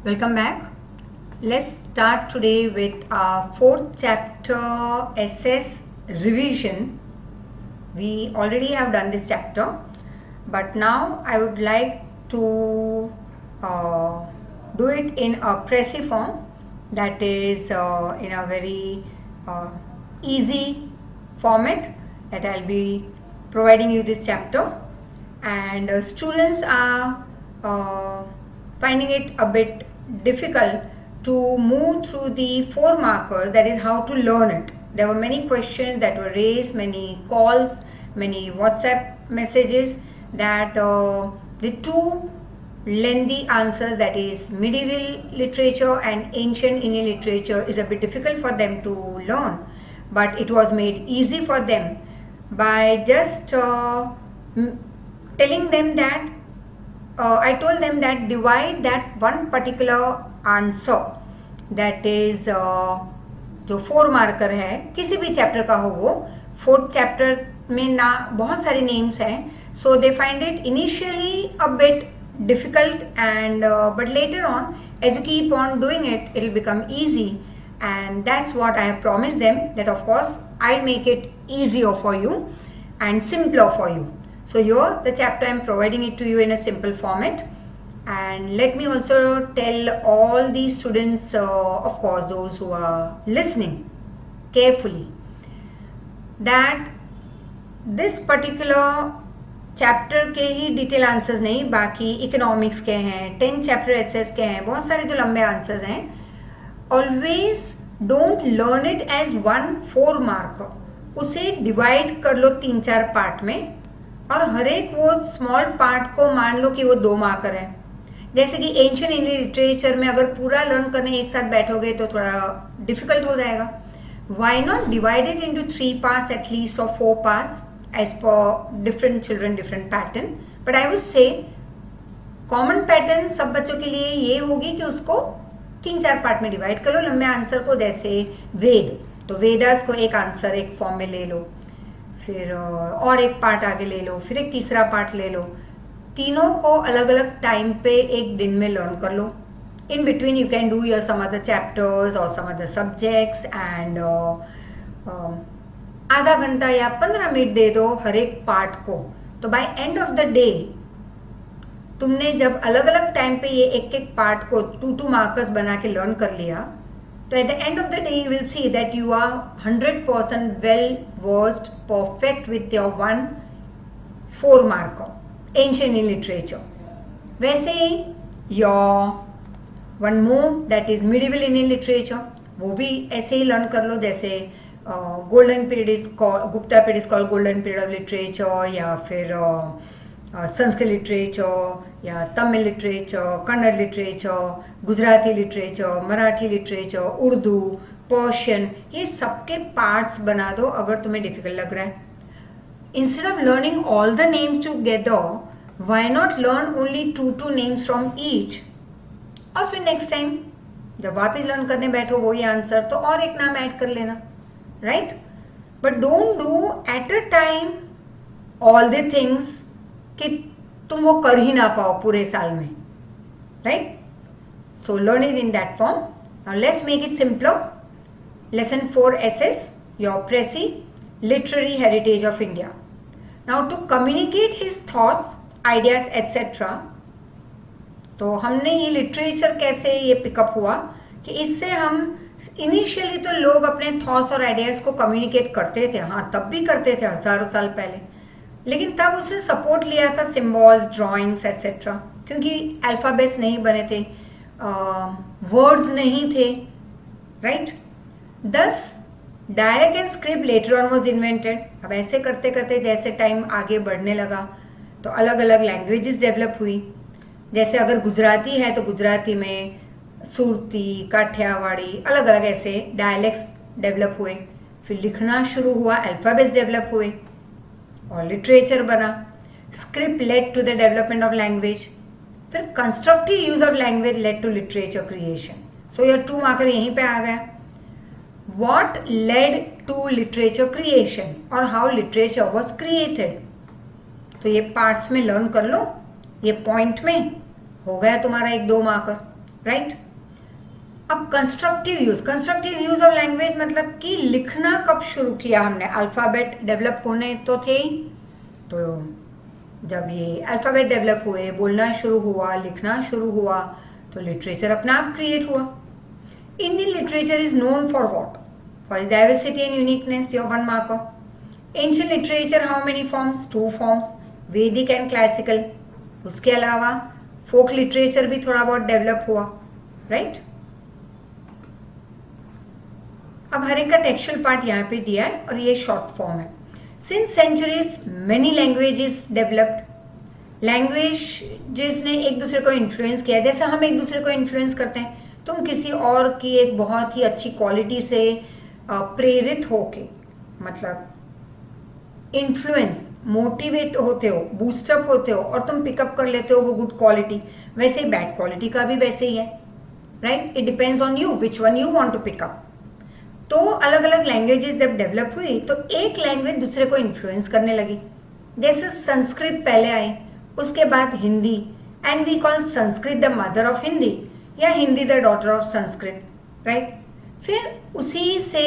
Welcome back. Let's start today with our fourth chapter SS revision. We already have done this chapter, but now I would like to do it in a Prezi form, that is in a very easy format that I'll be providing you this chapter, and students are finding it a bit difficult to move through the 4 markers, that is how to learn it. There were many questions that were raised, many calls, many WhatsApp messages that the two lengthy answers, that is medieval literature and ancient Indian literature, is a bit difficult for them to learn, but it was made easy for them by just telling them that I told them that divide that one particular answer, that is जो 4 marker है किसी भी chapter का हो, वो 4th chapter में ना बहुत सारे नेम्स हैं, so they find it initially a bit difficult, and but later on as you keep on doing it, it will become easy, and that's what I have promised them, that of course I'll make it easier for you and simpler for you. So here the chapter I am providing it to you in a simple format, and let me also tell all the students, of course those who are listening carefully, that this particular chapter के ही detail answers नहीं, बाकी economics के हैं, 10 chapter SS के हैं, बहुत सारे जो लंबे आंसर्स हैं, always don't learn it as 1 4 marker, उसे डिवाइड कर लो 3-4 पार्ट में, और हर एक वो स्मॉल पार्ट को मान लो कि वो 2 मार्कर है. जैसे कि एंशिएंट इंडियन लिटरेचर में अगर पूरा लर्न करने एक साथ बैठोगे तो थोड़ा डिफिकल्ट हो जाएगा. Why not divide it into 3 parts at least, और 4 parts, as per different children different pattern, but I would say common pattern सब बच्चों के लिए ये होगी कि उसको 3-4 पार्ट में डिवाइड कर लो लंबे आंसर को. जैसे वेद, तो वेदास को एक आंसर एक फॉर्म में ले लो, फिर और एक पार्ट आगे ले लो, फिर एक तीसरा पार्ट ले लो, तीनों को अलग अलग टाइम पे एक दिन में लर्न कर लो. In between you can do your some other chapters और सम अदर सब्जेक्ट्स, एंड आधा घंटा या 15 मिनट दे दो हर एक पार्ट को. तो by end of the day तुमने जब अलग अलग टाइम पे ये एक एक पार्ट को 2-2 मार्कर्स बना के लर्न कर लिया, तो at the end of the day you will see that you are 100% well versed, perfect with your 1 4 marker ancient Indian literature. वैसे ही your 1 more, that is medieval Indian literature, वो भी ऐसे ही लर्न कर लो. जैसे golden period is called, Gupta period is called golden period of literature, या फिर संस्कृत लिटरेचर, या Tamil literature, Kannada literature, Gujarati literature, Marathi literature, Urdu, Persian, ये सबके पार्ट्स बना दो अगर तुम्हें डिफिकल्ट लग रहा है. Instead of learning all the names together, why not learn only 2-2 names from each, और फिर नेक्स्ट टाइम जब वापस लर्न करने बैठो वही आंसर, तो और एक नाम ऐड कर लेना, right? But don't do at a time all the things कि तुम वो कर ही ना पाओ पूरे साल में, right? So learn it in that form. Now let's make it simpler. Lesson 4 SS, your Prezi, Literary Heritage of India. Now to communicate his thoughts, ideas, etc. तो हमने ये लिटरेचर कैसे ये पिकअप हुआ कि इससे हम इनिशियली तो लोग अपने थॉट्स और आइडियाज़ को कम्युनिकेट करते थे, हाँ तब भी करते थे हज़ारों साल पहले, लेकिन तब उसने सपोर्ट लिया था सिम्बॉल्स, ड्राइंग्स एट्सेट्रा, क्योंकि अल्फ़ाबेट्स नहीं बने थे, वर्ड्स नहीं थे, राइट. दस dialect and script later on was invented. अब ऐसे करते करते जैसे टाइम आगे बढ़ने लगा तो अलग अलग लैंग्वेजेस डेवलप हुई. जैसे अगर गुजराती है तो गुजराती में सुरती, काठियावाड़ी, अलग अलग ऐसे डायलेक्ट्स डेवलप हुए. फिर लिखना शुरू हुआ, अल्फ़ाबेट्स डेवलप हुए और लिटरेचर बना. Script led to the development of language. फिर constructive use of language led to literature creation. So your 2 marker यहीं पे आ गया. What led to literature creation और हाउ लिटरेचर वॉज क्रिएटेड. तो ये पार्ट्स में लर्न कर लो, ये पॉइंट में हो गया तुम्हारा 1-2 मार्कर. राइट। अब कंस्ट्रक्टिव यूज ऑफ लैंग्वेज मतलब कि लिखना कब शुरू किया हमने? अल्फ़ाबेट डेवलप होने तो थे ही, तो जब ये अल्फ़ाबेट डेवलप हुए, बोलना शुरू हुआ, लिखना शुरू हुआ, तो लिटरेचर अपने आप क्रिएट हुआ। Indian literature is known for what? For is diversity and uniqueness, your 1 marker. Ancient literature how many forms? 2 forms, वैदिक एंड क्लासिकल। उसके अलावा फोक लिटरेचर भी थोड़ा बहुत डेवलप हुआ, राइट। अब हर एक का टेक्सचुअल पार्ट यहाँ पे दिया है और ये शॉर्ट फॉर्म है। Since centuries many languages developed. Languages ने एक दूसरे को इन्फ्लुएंस किया, जैसे हम एक दूसरे को इन्फ्लुएंस करते हैं। तुम किसी और की एक बहुत ही अच्छी क्वालिटी से प्रेरित होके, मतलब इन्फ्लुएंस, मोटिवेट होते हो, बूस्टअप होते हो और तुम पिकअप कर लेते हो वो गुड क्वालिटी। वैसे ही बैड क्वालिटी का भी वैसे ही है, right. It depends on you which one you want to pick up. तो अलग अलग लैंग्वेजेस जब डेवलप हुई तो एक लैंग्वेज दूसरे को इन्फ्लुएंस करने लगी। जैसे संस्कृत पहले आई, उसके बाद Hindi, and we call Sanskrit the mother of Hindi या Hindi the daughter of Sanskrit, right. फिर उसी से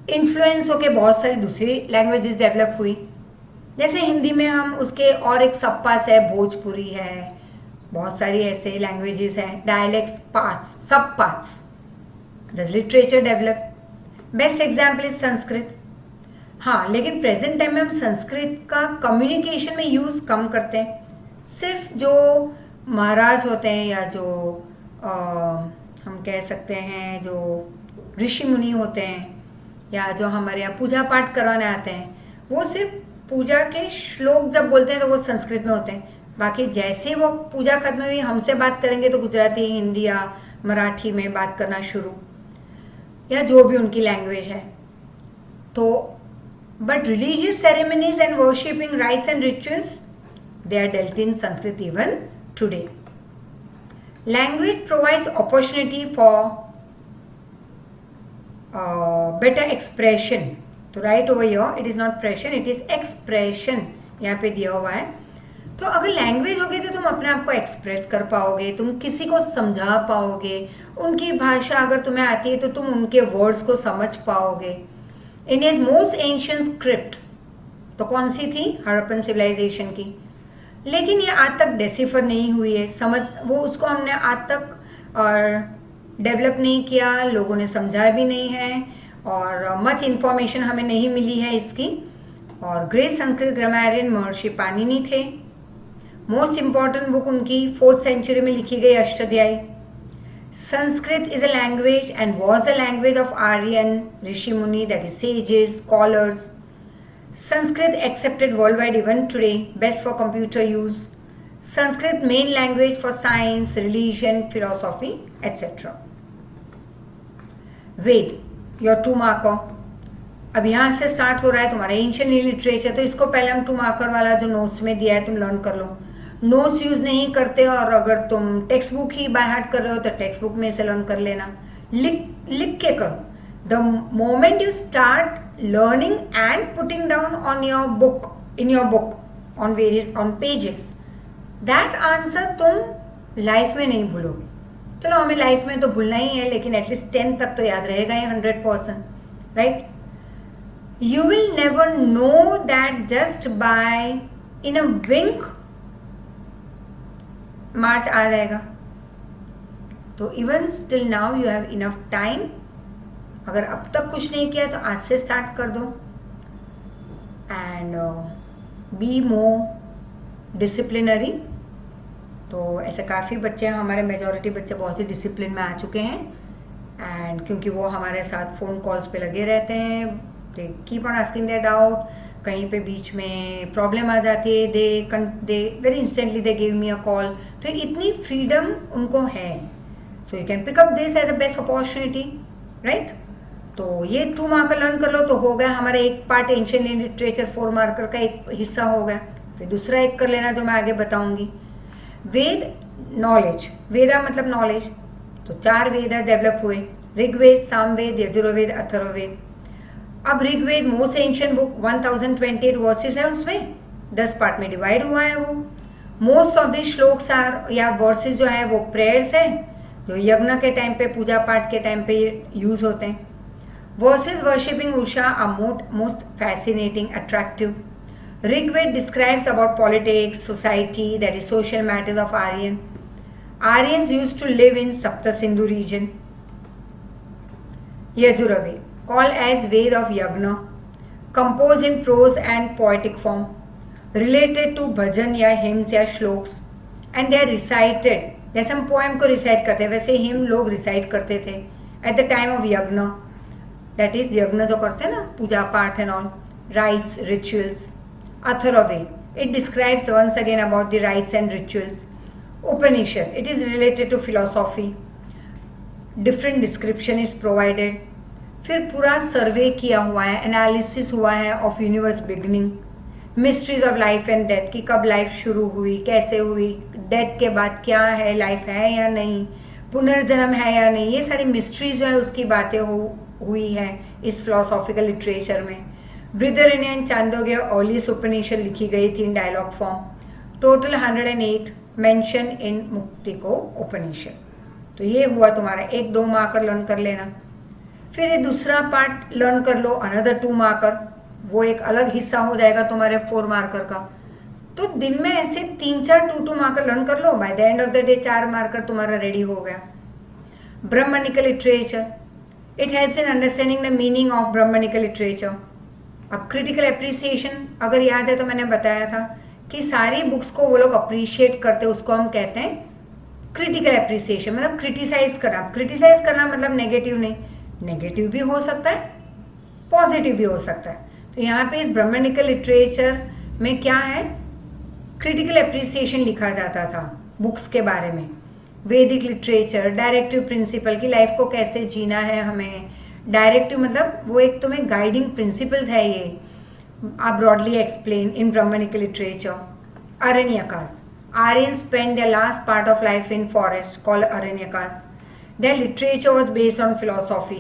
इन्फ्लुएंस होके बहुत सारी दूसरी लैंग्वेजेस डेवलप हुई। जैसे हिंदी में हम उसके और एक सब पास है, भोजपुरी है, बहुत सारी ऐसे लैंग्वेजेस हैं, डायलेक्ट्स, पार्ट्स, सब parts. The literature develop. Best example is Sanskrit. हाँ, लेकिन प्रेजेंट टाइम में हम संस्कृत का कम्युनिकेशन में यूज कम करते हैं। सिर्फ जो महाराज होते हैं या जो हम कह सकते हैं जो ऋषि मुनि होते हैं या जो हमारे यहाँ पूजा पाठ करवाने आते हैं, वो सिर्फ पूजा के श्लोक जब बोलते हैं तो वो संस्कृत में होते हैं। बाकी जैसे वो पूजा खत्म हुई हमसे बात करेंगे तो गुजराती, हिंदी या मराठी में बात करना शुरू, या जो भी उनकी लैंग्वेज है। तो but religious ceremonies and worshipping rites and rituals they are dealt in Sanskrit even today. Language provides opportunity for better expression. तो right over here it is not pression, it is expression, यहाँ पे दिया हुआ है। तो अगर लैंग्वेज होगी तो तुम अपने आप को एक्सप्रेस कर पाओगे, तुम किसी को समझा पाओगे, उनकी भाषा अगर तुम्हें आती है तो तुम उनके वर्ड्स को समझ पाओगे। इंडियाज मोस्ट एंशिएंट स्क्रिप्ट तो कौन सी थी? हड़प्पन सिविलाइजेशन की। लेकिन ये आज तक डेसिफर नहीं हुई है, समझ वो उसको हमने आज तक और डेवलप नहीं किया, लोगों ने समझा भी नहीं है और मच इन्फॉर्मेशन हमें नहीं मिली है इसकी। और ग्रेट संस्कृत ग्रामरियन महर्षि पाणिनि थे। मोस्ट इंपॉर्टेंट बुक उनकी 4th century में लिखी गई Ashtadhyayi. Sanskrit is a language and was the language of Aryan rishi muni, that is sages, scholars. Sanskrit accepted world wide even today, best for computer use. Sanskrit main language for science, religion, philosophy etcetera. Veda, your 2 marker। अब यहाँ से start हो रहा है तुम्हारा ancient literature, तो इसको पहले हम 2 marker वाला जो नोट्स में दिया है तुम लर्न कर लो। नोट्स यूज नहीं करते और अगर तुम text book he by heart कर रहे हो तो टेक्स्ट बुक में से लर्न कर लेना, लिख के करो। The moment you start learning and putting down on your book, in your book on various on pages, that answer तुम लाइफ में नहीं भूलोगे। चलो हमें लाइफ में तो भूलना ही है, लेकिन एटलीस्ट 10th तक तो याद रहेगा ही 100%, right. You will never know that just by in a wink मार्च आ जाएगा। तो even still now you have enough time. अगर अब तक कुछ नहीं किया तो आज से स्टार्ट कर दो एंड बी मोर डिसिप्लिनरी। तो ऐसे काफ़ी बच्चे हैं, हमारे मेजॉरिटी बच्चे बहुत ही डिसिप्लिन में आ चुके हैं एंड क्योंकि वो हमारे साथ फ़ोन कॉल्स पे लगे रहते हैं, they keep on asking their doubt. कहीं पे बीच में प्रॉब्लम आ जाती है, they very instantly they give me a call. तो इतनी फ्रीडम उनको है, so you can pick up this as a best opportunity, right. तो ये 2 marker लर्न कर लो तो हो गया हमारा एक पार्ट एंशिएंट लिटरेचर 4 marker का एक हिस्सा हो गया। फिर दूसरा एक कर लेना जो मैं आगे बताऊंगी। वेद, नॉलेज, वेदा मतलब नॉलेज। तो 4 वेद डेवलप हुए, ऋग्वेद, सामवेद, यजुर्वेद, अथर्ववेद। अब Rigveda most ancient book 1028 verses है, उसमें 10 पार्ट में डिवाइड हुआ है वो। मोस्ट ऑफ द श्लोक्स आर या वर्सेस जो है वो प्रेयर्स है जो यज्ञ के टाइम पे, पूजा पाठ के टाइम पे यूज होते हैं. Verses worshipping Usha are most fascinating, attractive. Rigved describes about politics, society, that is social matters of Aryan. Aryans used to live in Sapta Sindhu region. Yajurved, called as Ved of Yagna, composed in prose and poetic form, related to bhajan या hymns या shlokas, and they are recited. जैसे हम poem को recite करते हैं वैसे him लोग recite करते थे एट द टाइम ऑफ यज्ञ. दैट इज यज्ञ जो करते हैं ना, पूजा पाठ and all, rights, rituals. Atharvaved, it describes once again about the rites and rituals. Upanishad, it is related to philosophy. Different description is provided. फिर पूरा सर्वे किया हुआ है, एनालिसिस हुआ है of universe beginning, mysteries of life and death, कि कब life शुरू हुई, कैसे हुई, डेथ के बाद क्या है, लाइफ है या नहीं, पुनर्जन्म है या नहीं, ये सारी मिस्ट्रीज जो है उसकी बातें हुई है इस फिलोसॉफिकल लिटरेचर में. बृहदारण्यक चांदोग्य अर्लीस्ट उपनिषद लिखी गई थी in dialogue form. Total 108 mention in Muktika Upanishad. तो ये हुआ तुम्हारा 1-2 मार्कर लर्न कर लेना. फिर ये दूसरा पार्ट लर्न कर लो, अनदर 2 मार्कर, वो एक अलग हिस्सा हो जाएगा तुम्हारे 4 मार्कर का. तो दिन में ऐसे 3-4 2-2 मार्कर लर्न कर लो. By the end of the day 4 marker तुम्हारा रेडी हो गया. Brahmanical literature, it helps in understanding the meaning of Brahmanical literature. अब क्रिटिकल एप्रिसिएशन अगर याद है तो मैंने बताया था कि सारी बुक्स को वो लोग अप्रिशिएट करते हैं, उसको हम कहते हैं क्रिटिकल एप्रिसिएशन. मतलब क्रिटिसाइज करना. क्रिटिसाइज करना मतलब नेगेटिव नहीं, नेगेटिव भी हो सकता है, पॉजिटिव भी हो सकता है. तो यहाँ पे इस ब्राह्मणिकल लिटरेचर में क्या है, क्रिटिकल एप्रिसिएशन लिखा जाता था बुक्स के बारे में. वैदिक लिटरेचर, डायरेक्टिव प्रिंसिपल की लाइफ को कैसे जीना है हमें. डायरेक्टिव मतलब वो एक तुम्हें गाइडिंग प्रिंसिपल्स है, ये आप broadly explain in Brahmanical literature. Aranyakas, Aryans spent their last part of life in forest called Aranyakas. Their literature was based on philosophy,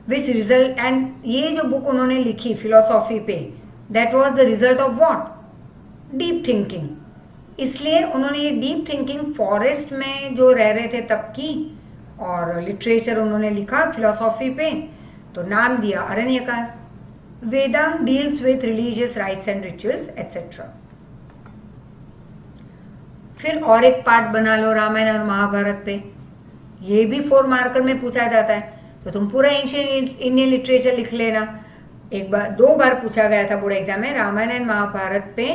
which result, and ये जो बुक उन्होंने लिखी फिलोसॉफी पे, that was the result of what? Deep thinking. इसलिए उन्होंने ये deep thinking forest में जो रह रहे थे तब की, और लिटरेचर उन्होंने लिखा फिलोसॉफी पे, तो नाम दिया Aranyakas. Vedanta deals with religious rites and rituals etcetera. फिर और एक पार्ट बना लो रामायण और महाभारत पे. ये भी 4 मार्कर में पूछा जाता है, तो तुम पूरा एंशिएंट इंडियन लिटरेचर लिख लेना. एक बार 2 बार पूछा गया था बोर्ड एग्जाम में. रामायण एंड महाभारत पे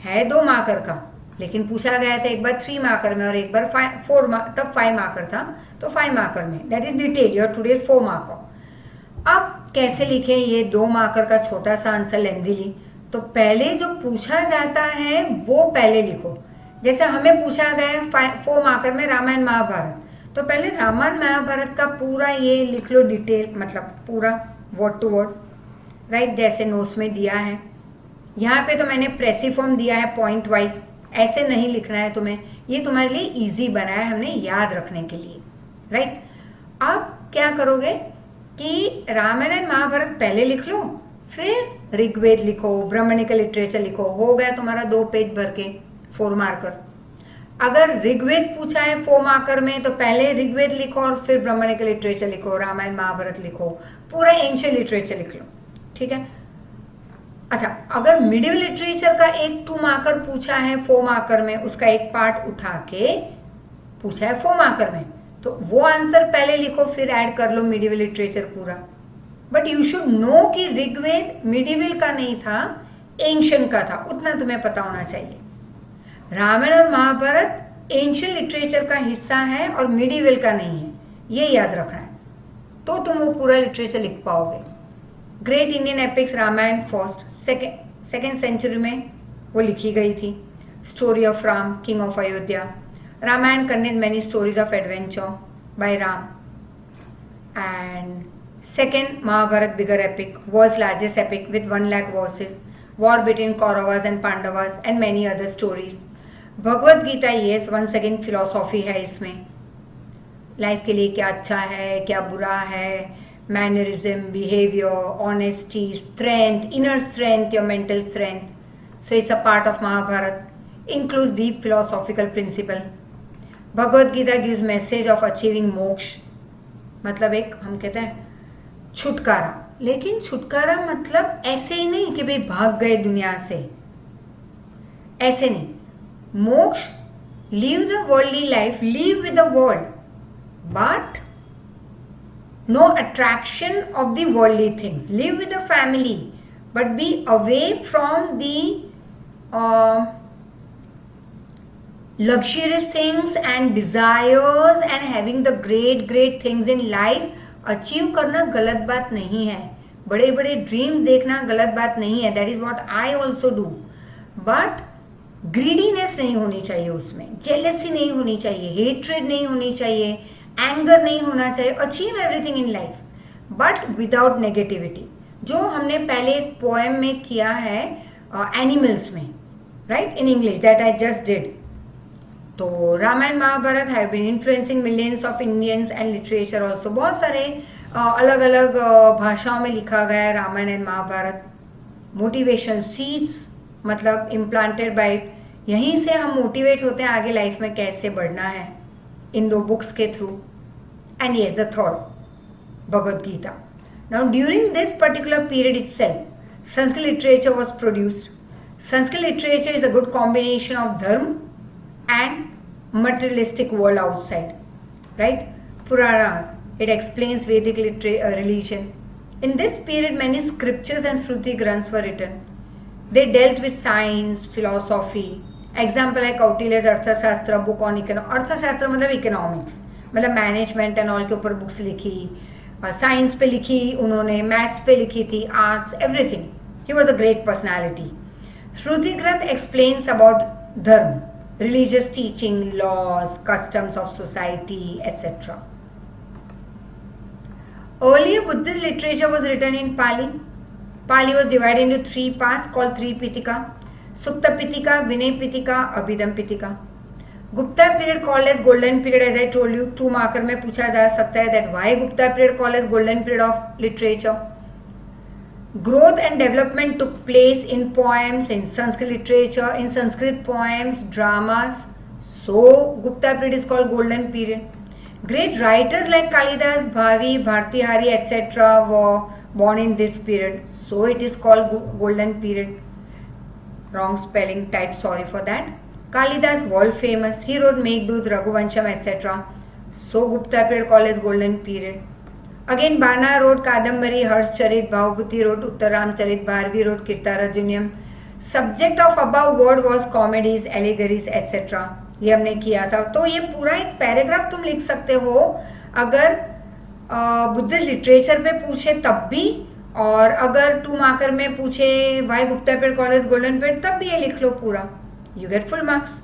है 2 मार्कर का, लेकिन पूछा गया था एक बार 3 मार्कर में और एक बार 4 तब 5 मार्कर था, तो 5 मार्कर में. That is detail your today's 4 marker. अब कैसे लिखें ये 2 मार्कर का छोटा सा आंसर लेंथीली. तो पहले जो पूछा जाता है वो पहले लिखो. जैसे हमें पूछा गया 4 मार्कर में रामायण महाभारत, तो पहले रामायण महाभारत का पूरा ये लिख लो डिटेल, मतलब पूरा वर्ड टू वर्ड, राइट, जैसे नोट्स में दिया है. यहाँ पे तो मैंने प्रेसिफॉर्म दिया है पॉइंट वाइज, ऐसे नहीं लिखना है तुम्हें. ये तुम्हारे लिए इजी बनाया है हमने याद रखने के लिए, राइट. अब क्या करोगे कि रामायण महाभारत पहले लिख लो, फिर ऋग्वेद लिखो, ब्राह्मणिकल लिटरेचर लिखो. हो गया तुम्हारा 2 पेज भर के 4 मार्कर. अगर ऋग्वेद पूछा है 4 मार्कर में, तो पहले ऋग्वेद लिखो और फिर ब्राह्मणिकल लिटरेचर लिखो, रामायण महाभारत लिखो, पूरा एंशिएंट लिटरेचर लिख लो, ठीक है. अच्छा, अगर मिडिवल लिटरेचर का एक 2 मार्कर पूछा है 4 मार्कर में, उसका एक पार्ट उठा के पूछा है 4 मार्कर में, तो वो आंसर पहले लिखो, फिर ऐड कर लो मिडिवल लिटरेचर पूरा. बट यू शुड नो कि ऋग्वेद मिडिवल का नहीं था, एंशिएंट का था, उतना तुम्हें पता होना चाहिए. रामायण और महाभारत एंशिएंट लिटरेचर का हिस्सा है और मिडिवल का नहीं है, ये याद रखना है, तो तुम वो पूरा लिटरेचर लिख पाओगे. Great Indian epics Ramayana first second century में वो लिखी गई थी. Story of Ram, king of Ayodhya. Ramayana contains many stories of adventure by Ram. And second, Mahabharat, bigger epic, world's largest epic with 1 lakh verses, war between Kauravas and Pandavas and many other stories. Bhagavad Gita, yes, once again philosophy है इसमें. Life के लिए क्या अच्छा है, क्या बुरा है, mannerism, behaviour, honesty, strength, inner strength, your mental strength. So it's a part of Mahabharata. includes deep philosophical principle. Bhagavad Gita gives message of achieving मोक्ष, मतलब एक हम कहते हैं छुटकारा, लेकिन छुटकारा मतलब ऐसे ही नहीं कि भाई भाग गए दुनिया से, ऐसे नहीं. मोक्ष, live the worldly life, live with the world, but no attraction of the worldly things. Live with the family, but be away from the luxurious things and desires and having the great things in life. Achieve करना गलत बात नहीं है, बड़े बड़े dreams देखना गलत बात नहीं है, that is what I also do, but greediness नहीं होनी चाहिए उसमें, जेलसी नहीं होनी चाहिए, हेट्रेड नहीं होनी चाहिए, एंगर नहीं होना चाहिए. Achieve everything in life but without negativity, जो हमने पहले एक पोएम में किया है एनिमल्स में, right, in English, that I just did. तो Ramayana Mahabharata have been influencing millions of Indians and literature also. बहुत सारे अलग अलग भाषाओं में लिखा गया है Ramayana and Mahabharata. Motivational seeds मतलब इम्प्लांटेड बाय, यहीं से हम मोटिवेट होते हैं आगे लाइफ में कैसे बढ़ना है, इन दो बुक्स के through. And yes, the third Bhagavad Gita. Now during this particular period itself, Sanskrit literature was produced. Sanskrit literature is a good combination of dharma and materialistic world outside, right? Puranas, it explains Vedic religion. In this period, many scriptures and Shruti Granths were written. They dealt with science, philosophy. Example like Kautilya's अर्थशास्त्र book on economics. अर्थशास्त्र मतलब economics, मतलब management and all के ऊपर books लिखी, science पे लिखी उन्होंने, मैथ्स पे लिखी थी, arts, everything. He was a great personality. Shruti granth explains about dharma, religious teaching, laws, customs of society, etc. Earlier Buddhist literature was written in Pali. Pali was divided into 3 parts called Tripitaka: Sukta Pitaka, Vinay Pitaka, Abhidham Pitaka. Gupta period called as golden period, as I told you. 2 marker में पूछा जा सकता है that why Gupta period called as golden period of literature. Growth and development took place in poems, in Sanskrit literature, in Sanskrit poems, dramas. So Gupta period is called golden period. Great writers like Kalidas, Bhavi, Bhartihari, etc. were born in this period. So it is called golden period. Wrong spelling type, sorry for that. Kalidas, world famous. He wrote Meghdut, Raghuvansham, etc. So Gupta period called as golden period. Again, Bana wrote Kadambari, Harshcharit, Bhavabhuti wrote Uttaramcharit, Bharvi wrote Kirtarajuniam. Subject of above word was comedies, allegories, etc. ये हमने किया था. तो ये पूरा एक paragraph तुम लिख सकते हो अगर बुद्धिस्ट लिटरेचर पे पूछे तब भी, और अगर 2 मार्कर में पूछे why Gupta period college golden period तब भी ये लिख लो पूरा. You get full marks.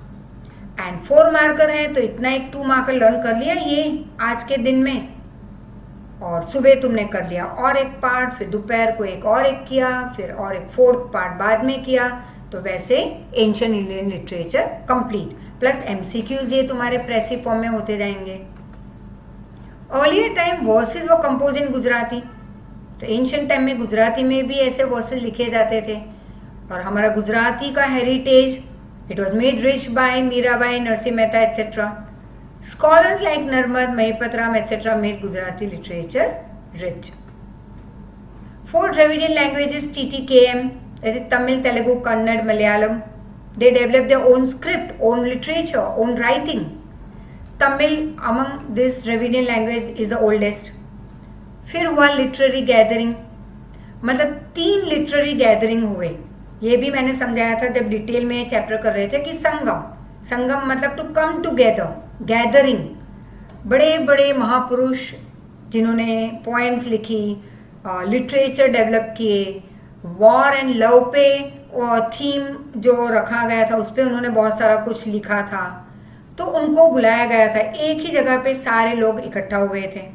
And 4 marker है तो इतना एक 2 मार्कर लर्न कर लिया ये आज के दिन में, और सुबह तुमने कर लिया और एक पार्ट, फिर दोपहर को एक और एक किया, फिर और एक 4th पार्ट बाद में किया. तो वैसे ancient Indian literature complete, plus MCQs ये तुम्हारे प्रेसिव फॉर्म में होते जाएंगे. अर्लियर टाइम वर्सेस वो कंपोज इन गुजराती. तो एंशिएंट टाइम में गुजराती में भी ऐसे वर्सेस लिखे जाते थे. और हमारा गुजराती का heritage, it was made rich by Mirabai, Narsinh Mehta etcetera. Scholars like Narmad, Mahipatram, etc. made Gujarati literature rich. 4 Dravidian languages, TTKM, that is Tamil, Telugu, Kannada, Malayalam. They developed their own script, own literature, own writing. Tamil among this Dravidian language is the oldest. फिर हुआ literary gathering, मतलब 3 literary gathering हुए. ये भी मैंने समझाया था जब डिटेल में चैप्टर कर रहे थे कि संगम, संगम मतलब टू कम टुगेदर, गैदरिंग. बड़े बड़े महापुरुष जिन्होंने पोएम्स लिखी, लिटरेचर डेवलप किए, वॉर एंड लव पे थीम जो रखा गया था उस पर उन्होंने बहुत सारा कुछ लिखा था, तो उनको बुलाया गया था. एक ही जगह पे सारे लोग इकट्ठा हुए थे.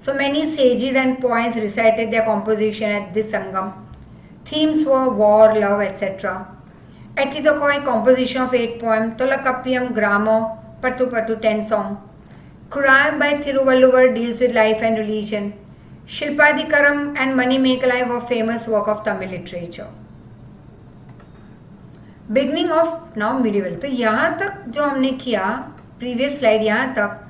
So many sages and poems recited their composition at this Sangam. Themes were war, love, etcetera. Ethidokhoi, composition of 8 poems. Tolakappiyam, grammar. Pattu Pattu, 10 song. Kurai by Thiruvalluvar deals with life and religion. Shilpadikaram and Mani Mekalai were famous work of Tamil literature. Beginning of now medieval. तो यहाँ तक जो हमने किया previous slide, यहाँ तक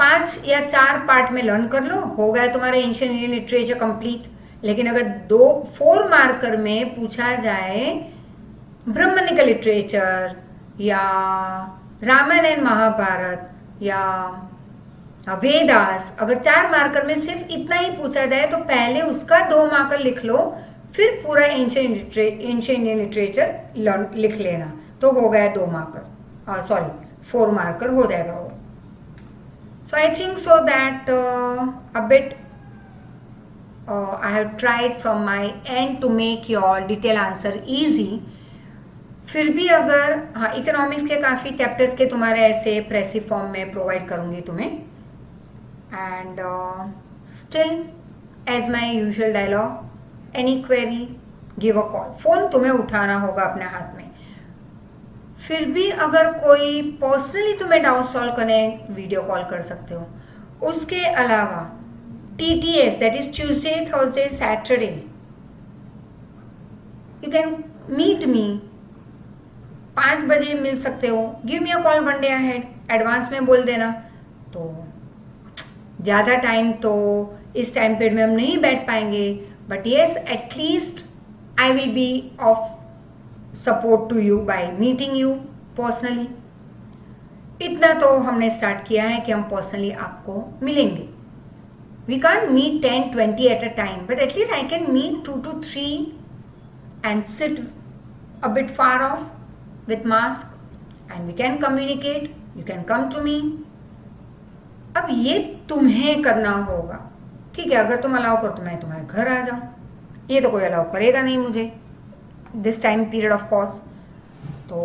5 या 4 part में लर्न कर लो, हो गया तुम्हारा एंशिएंट इंडियन लिटरेचर कंप्लीट। लेकिन अगर 4 मार्कर में पूछा जाए ब्राह्मणिक लिटरेचर या रामायण एंड महाभारत या वेदास, अगर 4 मार्कर में सिर्फ इतना ही पूछा जाए तो पहले उसका 2 मार्कर लिख लो, फिर पूरा एंशिएंट इंडियन लिटरेचर लिख लेना, तो हो गया 2 मार्कर, सॉरी 4 मार्कर हो जाएगा वो। So I think so that a bit I have tried from my end to make your detail answer easy। फिर भी अगर हाँ, इकोनॉमिक्स के काफ़ी चैप्टर्स के तुम्हारे ऐसे प्रेसिव फॉर्म में प्रोवाइड करूँगी तुम्हें। And still as my usual dialogue, any query give a call, phone तुम्हें उठाना होगा अपने हाथ में। फिर भी अगर कोई पर्सनली तुम्हें डाउट सॉल्व करने वीडियो कॉल कर सकते हो। उसके अलावा TTS, that is Tuesday, Thursday, Saturday, you can meet me, 5 बजे मिल सकते हो। Give me a call 1 day ahead, advance में बोल देना। तो ज़्यादा टाइम तो इस टाइम पीरियड में हम नहीं बैठ पाएंगे, but yes at least I will be of support to you by meeting you personally. इतना तो हमने स्टार्ट किया है कि हम पर्सनली आपको मिलेंगे। We can't meet 10-20 at a time, but at least I can meet 2 to 3 and sit a bit far off with mask and we can communicate. You can come to me. अब ये तुम्हें करना होगा, ठीक है? अगर तुम अलाउ करो तो मैं तुम्हारे घर आ जाऊँ, ये तो कोई अलाउ करेगा नहीं मुझे this time period of course. तो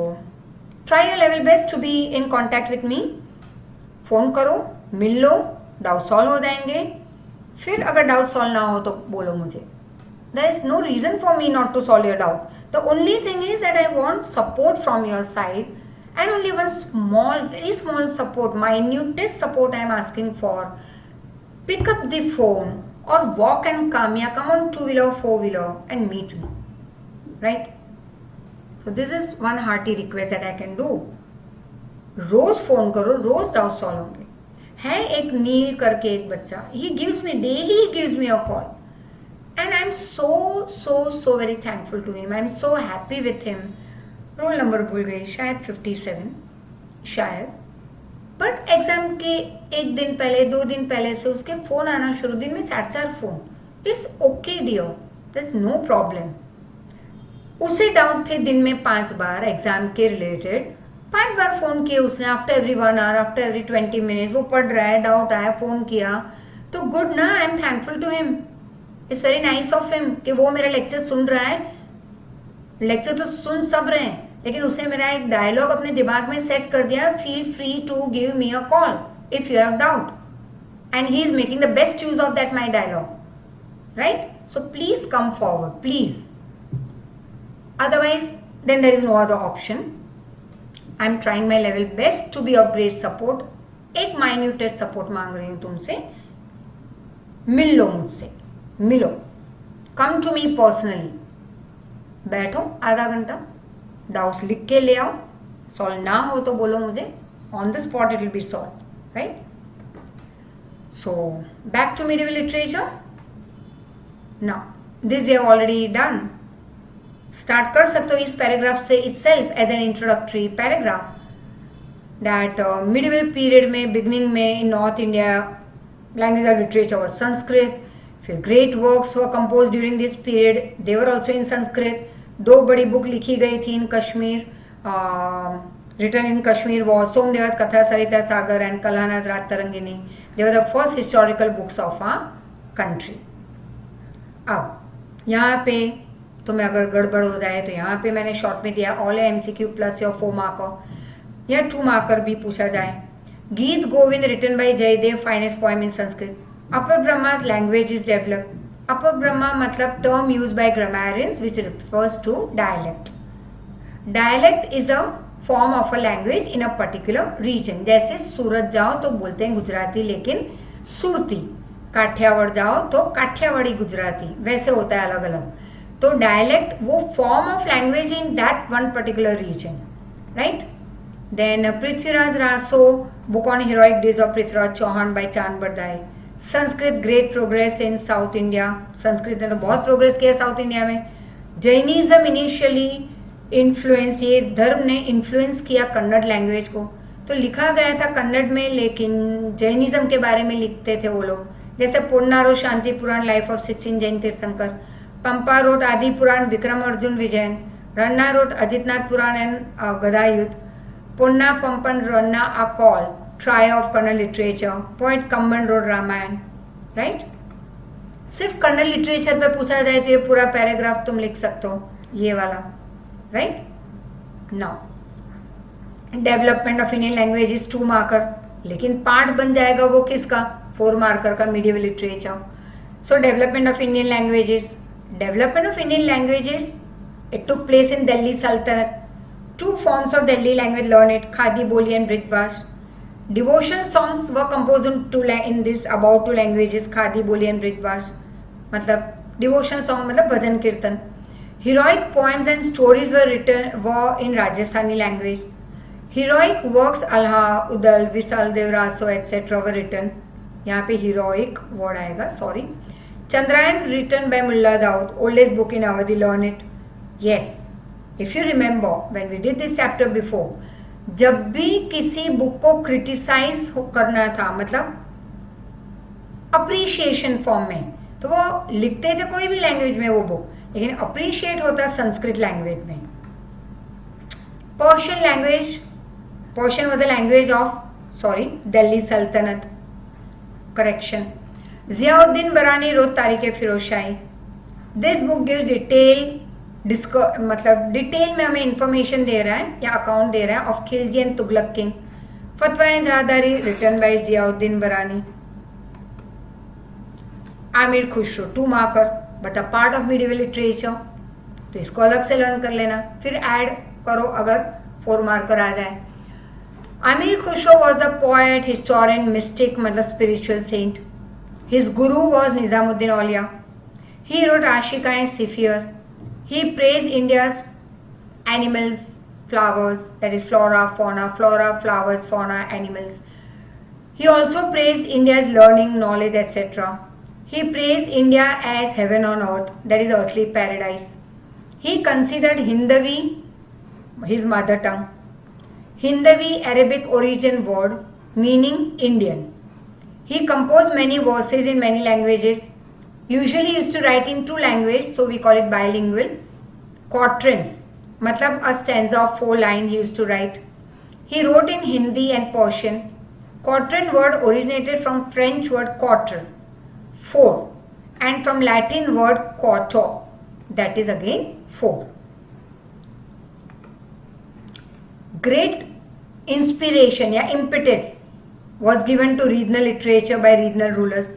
try your level best to be in contact with me. Phone करो, मिल लो, डाउट सॉल्व हो जाएंगे। फिर अगर डाउट सॉल्व ना हो तो बोलो मुझे, there is no reason for me not to solve your doubt. The only thing is that I want support from your side and only one small, very small support, minutest support I am asking for. Pick up the phone or walk and come, या come on 2-wheeler or 4-wheeler and meet me, right? So this is one hearty request that I can do. रोज phone करो, रोज doubt solve होंगे। है एक नील करके एक बच्चा, he gives me daily, he gives me a call and I'm so very thankful to him. I'm so happy with him. Roll number भूल गई, शायद 57 शायद, बट एग्जाम के 1 दिन पहले 2 दिन पहले से उसके फोन आना शुरू, दिन में 4 phone. It's okay dear, there is no problem. उसे डाउट थे दिन में 5 बार एग्जाम के रिलेटेड, 5 बार फ़ोन किए उसने, after every 1 hour, after every 20 minutes। वो पढ़ रहा है, डाउट आया, फ़ोन किया, तो गुड ना, I am thankful to him. It's very nice of him कि वो मेरा लेक्चर सुन रहा है। लेक्चर तो सुन सब रहे हैं, लेकिन उसने मेरा एक डायलॉग अपने दिमाग में सेट कर दिया, feel free to give me a call if you have doubt, and he is making the best use of that my dialogue, right? So please come forward, please, otherwise then there is no other option. I am trying my level best to be of great support. एक minutest support मांग रही हूँ तुमसे, मिल लो मुझसे, मिलो, come to me personally, बैठो आधा घंटा, डाउट्स लिख के ले आओ, सॉल्व ना हो तो बोलो मुझे, on the spot it will be solve, right? So back to medieval literature. Now this we have already done. Start कर सकते हो इस पैराग्राफ से itself as an introductory paragraph that medieval period में बिगनिंग में in North India language of literature was Sanskrit. फिर great works were composed during this period, they were also in Sanskrit. 2 बड़ी book लिखी गई थी इन Kashmir, written in Kashmir was Somdeva's Katha Sarita Sagar and Kalhana's Raat Tarangini. They were the first historical books of our country. अब यहाँ पे तुम्हें अगर गड़बड़ हो जाए तो यहाँ पे मैंने शॉर्ट में दिया all MCQ plus your 4 marker या 2 मार्कर भी पूछा जाए। Geet Govind written by Jayadev, finest poem in Sanskrit. Apabhramsha language is developed. अपर ब्रह्मा मतलब term use by grammarians which refers to dialect. Dialect is a form of a language in a particular region. जैसे सूरत जाओ तो बोलते हैं गुजराती लेकिन सुरती, काठियावाड़ जाओ तो काठियावाड़ी गुजराती, वैसे होता है अलग अलग। तो डायलेक्ट वो form of language in that one particular region, right. Then Prithviraj Raso, book on heroic days of Prithviraj Chauhan by Chand Bardai. Sanskrit great progress in South India, Sanskrit ने तो बहुत प्रोग्रेस किया साउथ इंडिया में. जैनिज्म इनिशियली इन्फ्लुएंस, ये धर्म ने इन्फ्लुएंस किया कन्नड़ लैंग्वेज को. तो लिखा गया था कन्नड़ में, लेकिन जैनिज्म के बारे में लिखते थे वो लोग. जैसे Ponna wrote Shanti Purana life of 16 Jain tirthankar, Pampa wrote Adi Purana Vikramarjuna Vijaya, Ranna wrote Ajitanatha Purana and Gada Yuddha, Ponna Pampa Ranna are call trio of Kannada literature, poet Kamban wrote Ramayana, right. सिर्फ कन्नड़ लिटरेचर पे पूछा जाए तो ये पूरा पैराग्राफ तुम लिख सकते हो, ये वाला, right. Now development of Indian language is 2 marker, लेकिन पार्ट बन जाएगा वो किसका, 4 मार्कर का, medieval literature. So development of Indian languages, development of Indian languages, it took place in Delhi सल्तनत. 2 forms of Delhi language learned, Khadi Boli and Brijbhash. Devotional songs were composed in this about 2 languages, Khadi Boli and Brijbhash. मतलब devotional song मतलब भजन कीर्तन. Heroic poems and stories were in Rajasthani language. Heroic works Alha, Udal, Visal, Devraso etc. were written. यहाँ पे heroic word आएगा, sorry. Chandrayaan written by Mulla Daud, oldest book in Awadhi, learn it. Yes. If you remember when we did this chapter before, जब भी किसी book को criticise करना था, मतलब अप्रिशिएशन फॉर्म में, तो वो लिखते थे कोई भी लैंग्वेज में वो बुक, लेकिन अप्रिशिएट होता संस्कृत लैंग्वेज में. Persian language, Persian was the language of Delhi सल्तनत, करेक्शन. जियाउद्दीन बरानी रोड तारीख फिरोज शाही. दिस बुक गिव्स डिटेल, मतलब डिटेल में हमें इंफॉर्मेशन दे रहा है या अकाउंट दे रहा है of Khilji and Tughlaq king. Fatawa Jahandari written by Ziauddin Barani. Amir Khusro 2 marker, but a part of medieval literature, तो इसको अलग से लर्न कर लेना, फिर ऐड करो अगर 4 मार्कर आ जाए. Amir Khusro was a poet, historian, mystic मतलब spiritual saint. His guru was Nizamuddin Auliya. He wrote आशिकाएं सिफियर. He praised India's animals, flowers, that is flora, flowers, fauna, animals. He also praised India's learning, knowledge, etc. He praised India as heaven on earth, that is earthly paradise. He considered Hindavi his mother tongue. Hindavi, Arabic origin word meaning Indian. He composed many verses in many languages. Usually used to write in 2 languages, so we call it bilingual. Quatrains, मतलब a stanza of 4 lines he used to write. He wrote in Hindi and Persian. Quatrain word originated from French word quatre, 4, and from Latin word quarto, that is again 4. Great inspiration या impetus was given to regional literature by regional rulers.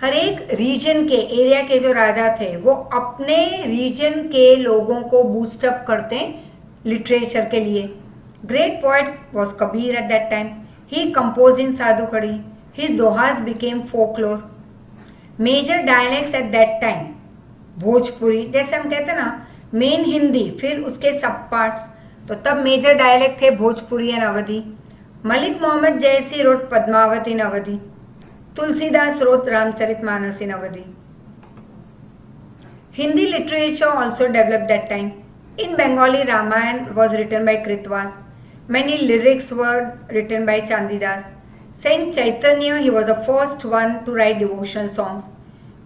हर एक reason के, area के जो राजा थे वो अपने reason के लोगों को बूस्टअप करते लिटरेचर के लिए. Great poet was Kabir at that time. He compose in Sadhukkadi. His dohas became folklore. Major dialects at that time Bhojpuri, जैसे हम कहते हैं ना मेन हिंदी, फिर उसके सब पार्ट्स, तो तब मेजर डायलेक्ट थे भोजपुरी एंड अवधी. मलिक मोहम्मद जैसी road Padmavati in Awadhi. Tulsidas wrote Ramcharitmanas in Awadhi. Hindi literature also developed that time. In Bengali, Ramayana was written by Kritvas. Many lyrics were written by Chandidas. Saint Chaitanya, he was the first one to write devotional songs.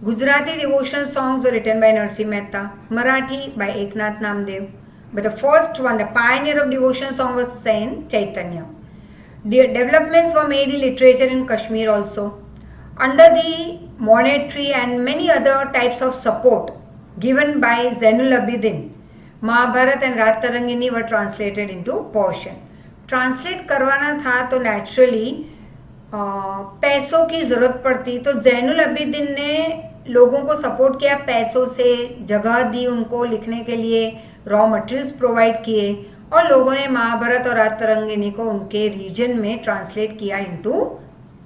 Gujarati devotional songs were written by Narsi Mehta. Marathi by Eknath Namdev. But the first one, the pioneer of devotional song was Saint Chaitanya. The developments were made in literature in Kashmir also. Under the monetary and many other types of support given by Zainul Abidin, Mahabharat and Raat Tarangini were translated into Persian. Translate करवाना था तो naturally पैसों की ज़रूरत पड़ती, तो जैनुल अबिदीन ने लोगों को सपोर्ट किया पैसों से, जगह दी उनको लिखने के लिए, रॉ मटेरियल्स प्रोवाइड किए, और लोगों ने महाभारत और रात तरंगिनी को उनके रीजन में ट्रांसलेट किया into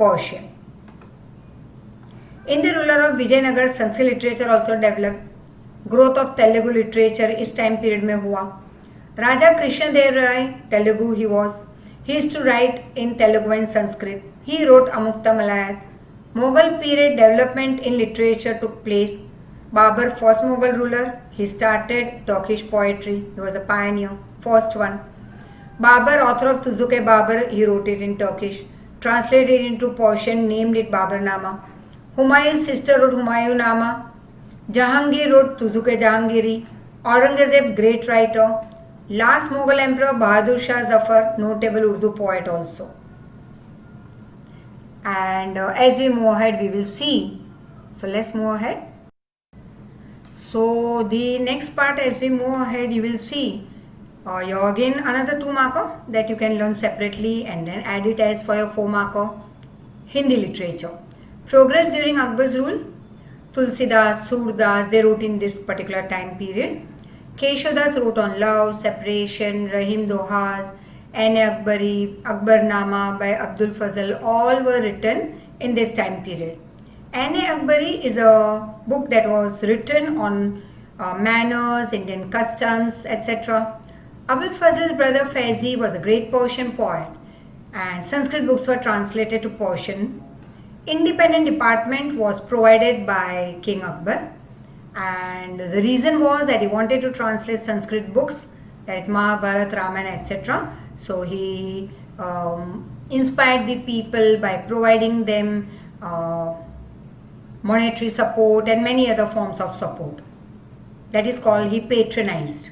Persian. In the ruler of Vijayanagar, Sanskrit literature also developed. Growth of Telugu literature इस टाइम पीरियड में हुआ. राजा कृष्णदेव राय, तेलुगु ही was. He used to write in Telugu and Sanskrit. He wrote Amukta Malayat. Mughal period development in literature took place. Babur, first Mughal ruler, he started Turkish poetry. He was a pioneer, first one. Babur, author of Tuzuke Babur, he wrote it in Turkish, translated into Persian, named it Baburnama. Humayun's sister wrote Humayunama. Jahangir wrote Tuzuke Jahangiri. Aurangzeb, great writer. Last Mughal emperor Bahadur Shah Zafar, notable Urdu poet also. And as we move ahead, we will see. So let's move ahead. So the next part, as we move ahead, you will see your again another 2 marker that you can learn separately and then add it as for your 4 marker. Hindi literature. Progress during Akbar's rule. Tulsidas, Surdas, they wrote in this particular time period. Keshadas wrote on love, separation, Rahim Dohas, Akbari, Akbarnama by Abdul Fazal, all were written in this time period. Akbari is a book that was written on manners, Indian customs, etc. Abul Fazl's brother Faizi was a great Persian poet and Sanskrit books were translated to Persian. Independent department was provided by King Akbar. And the reason was that he wanted to translate Sanskrit books, that is Mahabharata, Ramayana, etc. So he inspired the people by providing them monetary support and many other forms of support. That is called, he patronized.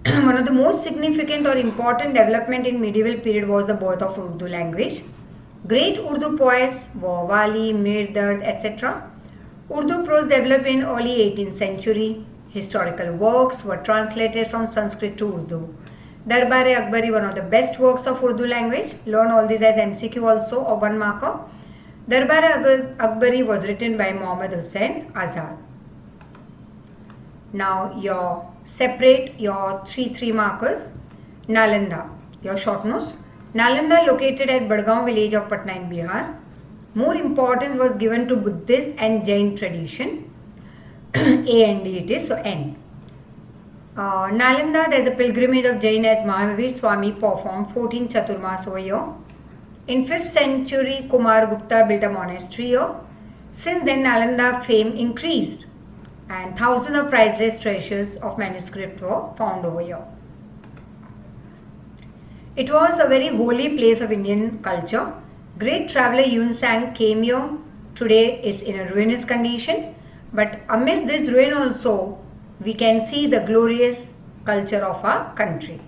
One of the most significant or important development in medieval period was the birth of Urdu language. Great Urdu poets were Wali, Mir Dard, etc. Urdu prose developed in early 18th century. Historical works were translated from Sanskrit to Urdu. Darbar-e-Akbari, one of the best works of Urdu language. Learn all this as MCQ also or 1 marker. Darbar-e-Akbari was written by Muhammad Hussain Azad. Now separate your 3 markers. Nalanda, your short notes. Nalanda located at Badgaon village of Patna in Bihar. More importance was given to Buddhist and Jain tradition. A and D it is, so N. Nalanda, there is a pilgrimage of Jain at Mahavir Swami performed 14 Chaturmas over here. In 5th century, Kumar Gupta built a monastery here. Since then, Nalanda fame increased and thousands of priceless treasures of manuscript were found over here. It was a very holy place of Indian culture. Great traveller Yun Sang came here. Today it's in a ruinous condition. But amidst this ruin also, we can see the glorious culture of our country.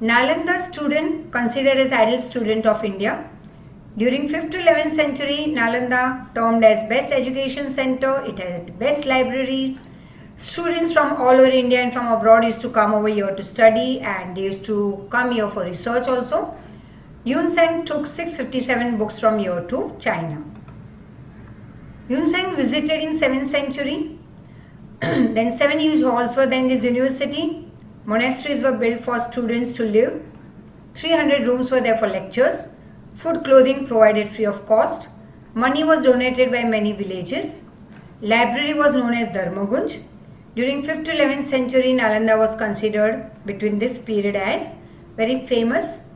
Nalanda student, considered as ideal student of India. During 5th to 11th century, Nalanda termed as best education center. It had best libraries. Students from all over India and from abroad used to come over here to study and they used to come here for research also. Yun Sang took 657 books from here to China. Yun Sang visited in 7th century. Then 7 huge halls were there in this university. Monasteries were built for students to live. 300 rooms were there for lectures. Food, clothing provided free of cost. Money was donated by many villages. Library was known as Dharmagunj. During 5th to 11th century, Nalanda was considered between this period as very famous,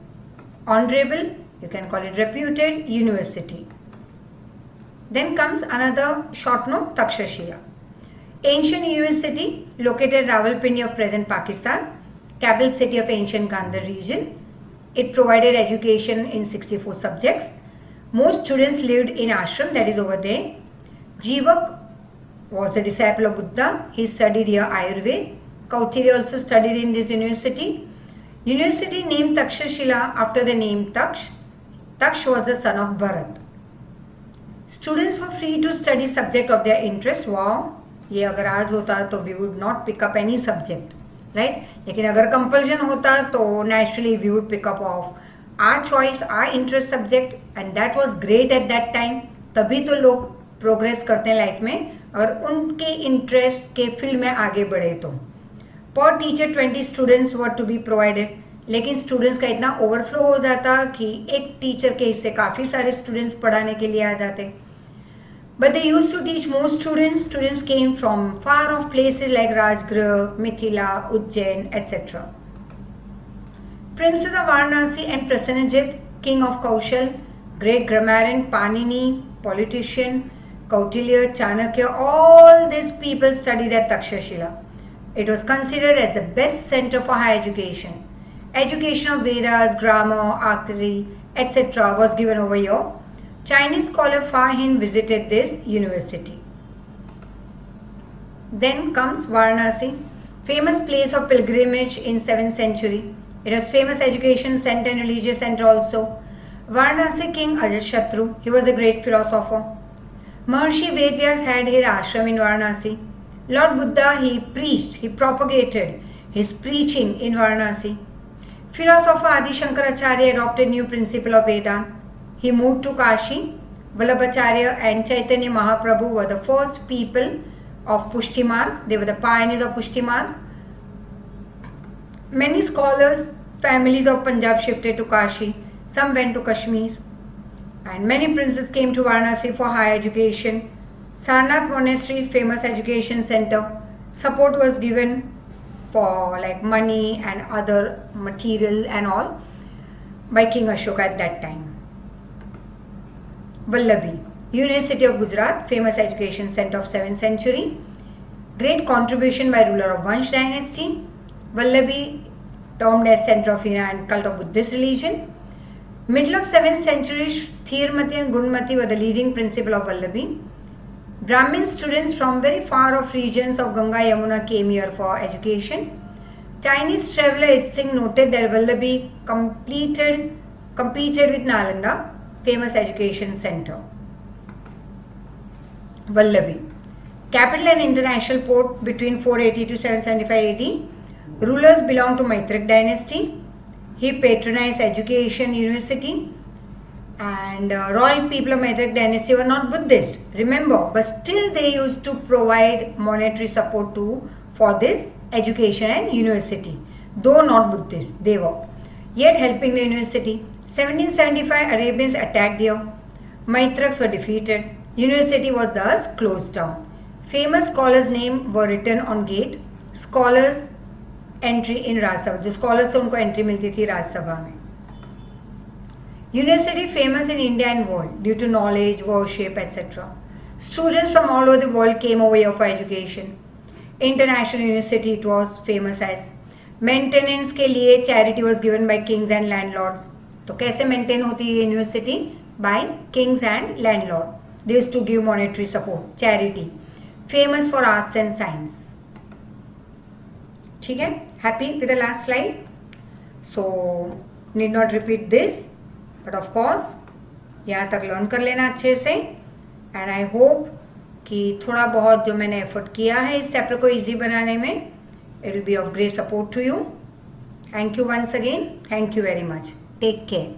honorable, you can call it reputed university. Then comes another short note, Takshashila. Ancient university located Rawalpindi of present Pakistan, capital city of ancient Gandhar region. It provided education in 64 subjects. Most students lived in ashram, that is over there. Jivak was the disciple of Buddha. He studied here Ayurveda. Kautilya also studied in this university. University named Takshashila after the name Taksh. Taksh was the son of Bharat. Students were free to study subject of their interest. Wow, ये अगर आज होता तो we would not pick up any subject, right? लेकिन अगर compulsion होता तो naturally we would pick up of our choice, our interest subject, and that was great at that time. तभी तो लोग progress करते हैं लाइफ में अगर उनके इंटरेस्ट के फील्ड में आगे बढ़े तो. पर teacher 20 students were to be provided, लेकिन स्टूडेंट्स का इतना ओवरफ्लो हो जाता कि एक टीचर के हिस्से काफ़ी सारे स्टूडेंट्स पढ़ाने के लिए आ जाते. But they used to teach more students. Students came from far off places like Rajgriha, Mithila, Ujjain, etc. Princes of Varanasi and Prasenajit, king of Kaushal, great grammarian, Panini, politician, Kautilya, Chanakya, all these people studied at Takshashila. It was considered as the best center for higher education. Education of Vedas, grammar, archery, etc. was given over here. Chinese scholar Fa Hin visited this university. Then comes Varanasi, famous place of pilgrimage in 7th century. It was famous education center and religious center also. Varanasi king Ajatashatru, he was a great philosopher. Maharshi Vedvyas had his ashram in Varanasi. Lord Buddha, he preached, he propagated his preaching in Varanasi. Philosopher Adi Shankaracharya adopted new principle of Vedanta. He moved to Kashi. Vallabhacharya and Chaitanya Mahaprabhu were the first people of Pushti Marg. They were the pioneers of Pushti Marg. Many scholars, families of Punjab shifted to Kashi. Some went to Kashmir. And many princes came to Varanasi for higher education. Sarnath Monastery, famous education center. Support was given for like money and other material and all by King Ashoka at that time. Vallabhi, University of Gujarat, famous education center of 7th century. Great contribution by ruler of Vansh dynasty. Vallabhi, termed as center of Hina and cult of Buddhist religion. Middle of 7th century, Thirmati and Gunmati were the leading principal of Vallabhi. Brahmin students from very far off regions of Ganga Yamuna came here for education. Chinese traveller Itzing noted that Vallabhi competed with Nalanda, famous education center. Vallabhi, capital and international port between 480 to 775 AD. Rulers belonged to Maitreya dynasty. He patronized education university. And royal people of Maitreya dynasty were not Buddhist, remember, but still they used to provide monetary support for this education and university, though not Buddhist, they were. Yet helping the university. 1775 Arabians attacked here. Maitraks were defeated. University was thus closed down. Famous scholars' names were written on gate. Scholars entry in Raj Sabha, जो scholars थे उनको entry मिलती थी राज सभा में. University famous in India and world due to knowledge, worship, etc. Students from all over the world came over here for education. International university it was famous as. Maintenance के लिए charity was given by kings and landlords. तो कैसे maintain होती है university? By kings and landlord. They used to give monetary support, charity. Famous for arts and science. ठीक है? Happy with the last slide? So need not repeat this. But of course यहाँ तक learn कर लेना अच्छे से. And I hope कि थोड़ा बहुत जो मैंने एफर्ट किया है इस चैप्टर को इजी बनाने में, it will be of great support to you. Thank you once again. Thank you very much. Take care.